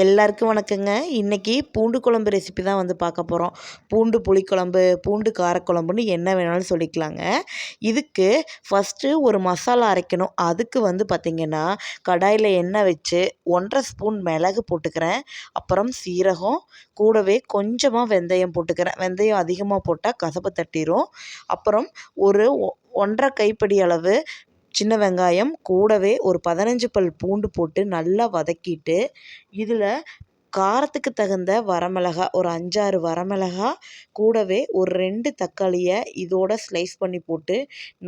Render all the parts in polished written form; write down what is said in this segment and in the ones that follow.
எல்லாருக்கும் வணக்கங்க. இன்றைக்கி பூண்டு குழம்பு ரெசிபி தான் வந்து பார்க்க போகிறோம். பூண்டு புளிக்குழம்பு, பூண்டு காரக்குழம்புன்னு என்ன வேணாலும் சொல்லிக்கலாங்க. இதுக்கு ஃபஸ்ட்டு ஒரு மசாலா அரைக்கணும். அதுக்கு வந்து பார்த்திங்கன்னா, கடாயில் எண்ணெய் வச்சு 1½ ஸ்பூன் மிளகு போட்டுக்கிறேன். அப்புறம் சீரகம், கூடவே கொஞ்சமாக வெந்தயம் போட்டுக்கிறேன். வெந்தயம் அதிகமாக போட்டால் கசப்பு தட்டிரும். அப்புறம் ஒரு 1½ கைப்பிடி அளவு சின்ன வெங்காயம், கூடவே ஒரு 15 பல் பூண்டு போட்டு நல்லா வதக்கிட்டு, இதில் காரத்துக்கு தகுந்த வரமிளகா ஒரு 5, 6 வரமிளகா, கூடவே ஒரு 2 தக்காளியை இதோட ஸ்லைஸ் பண்ணி போட்டு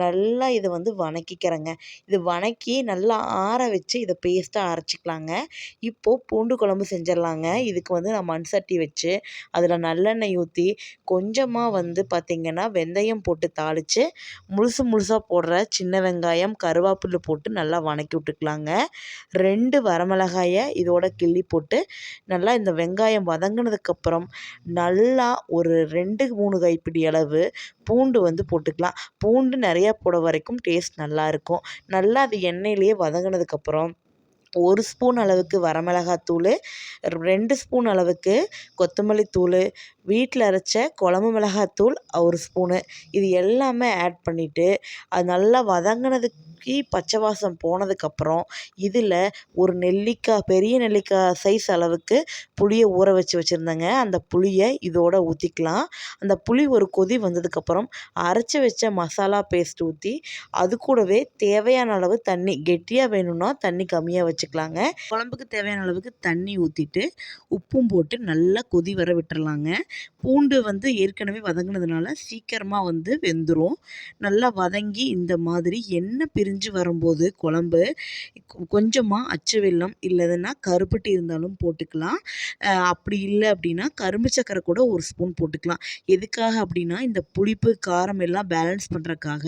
நல்லா இதை வந்து வதக்கிக்கிறேங்க. இது வதக்கி நல்லா ஆற வச்சு இதை பேஸ்ட்டாக அரைச்சிக்கலாங்க. இப்போது பூண்டு குழம்பு செஞ்சிடலாங்க. இதுக்கு வந்து நான் மண் சட்டி வச்சு அதில் நல்லெண்ணெய் ஊற்றி கொஞ்சமாக வந்து பார்த்திங்கன்னா வெந்தயம் போட்டு தாளித்து முழுசாக போடுற சின்ன வெங்காயம், கருவேப்பிலை போட்டு நல்லா வதக்கி விட்டுக்கலாங்க. 2 வரமிளகாயை இதோட கிள்ளி போட்டு நல்லா இந்த வெங்காயம் வதங்கினதுக்கப்புறம் நல்லா ஒரு 2, 3 கைப்பிடி அளவு பூண்டு வந்து போட்டுக்கலாம். பூண்டு நிறையா போட வரைக்கும் டேஸ்ட் நல்லாயிருக்கும். நல்லா அது எண்ணெயிலேயே வதங்கினதுக்கப்புறம் 1 ஸ்பூன் அளவுக்கு வரமிளகாத்தூள், 2 ஸ்பூன் அளவுக்கு கொத்தமல்லி தூள், வீட்டில் அரைச்ச குழம்பு மிளகாத்தூள் 1 ஸ்பூனு, இது எல்லாமே ஆட் பண்ணிவிட்டு அது நல்லா வதங்கினதுக்கு பச்சை வாசம் போனதுக்கப்புறம் இதில் ஒரு நெல்லிக்காய், பெரிய நெல்லிக்காய் சைஸ் அளவுக்கு புளியை ஊற வச்சுருந்தேங்க. அந்த புளியை இதோட ஊற்றிக்கலாம். அந்த புளி ஒரு கொதி வந்ததுக்கப்புறம் அரைச்சி வச்ச மசாலா பேஸ்ட் ஊற்றி அது கூடவே தேவையான அளவு தண்ணி, கெட்டியாக வேணும்னா தண்ணி கம்மியாக வச்சுக்கலாங்க. குழம்புக்கு தேவையான அளவுக்கு தண்ணி ஊற்றிட்டு உப்பும் போட்டு நல்லா கொதி வர விட்டுறலாங்க. பூண்டு வந்து ஏற்கனவே வதங்கினதுனால சீக்கிரமாக வந்து வெந்துடும். நல்லா வதங்கி இந்த மாதிரி எண்ணெய் பிரிஞ்சு வரும்போது குழம்பு கொஞ்சமாக அச்சு வெல்லம் இல்லைன்னா கருப்பட்டி இருந்தாலும் போட்டுக்கலாம். அப்படி இல்லை அப்படின்னா கரும்பு சக்கரை கூட 1 ஸ்பூன் போட்டுக்கலாம். எதுக்காக அப்படின்னா இந்த புளிப்பு காரம் எல்லாம் பேலன்ஸ் பண்ணுறதுக்காக.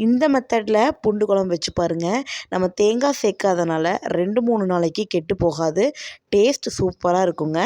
இந்த மெத்தடில் பூண்டு குழம்பு வச்சு பாருங்கள். நம்ம தேங்காய் சேர்க்காதனால 2, 3 நாளைக்கு கெட்டு போகாது. டேஸ்ட் சூப்பராக இருக்குங்க.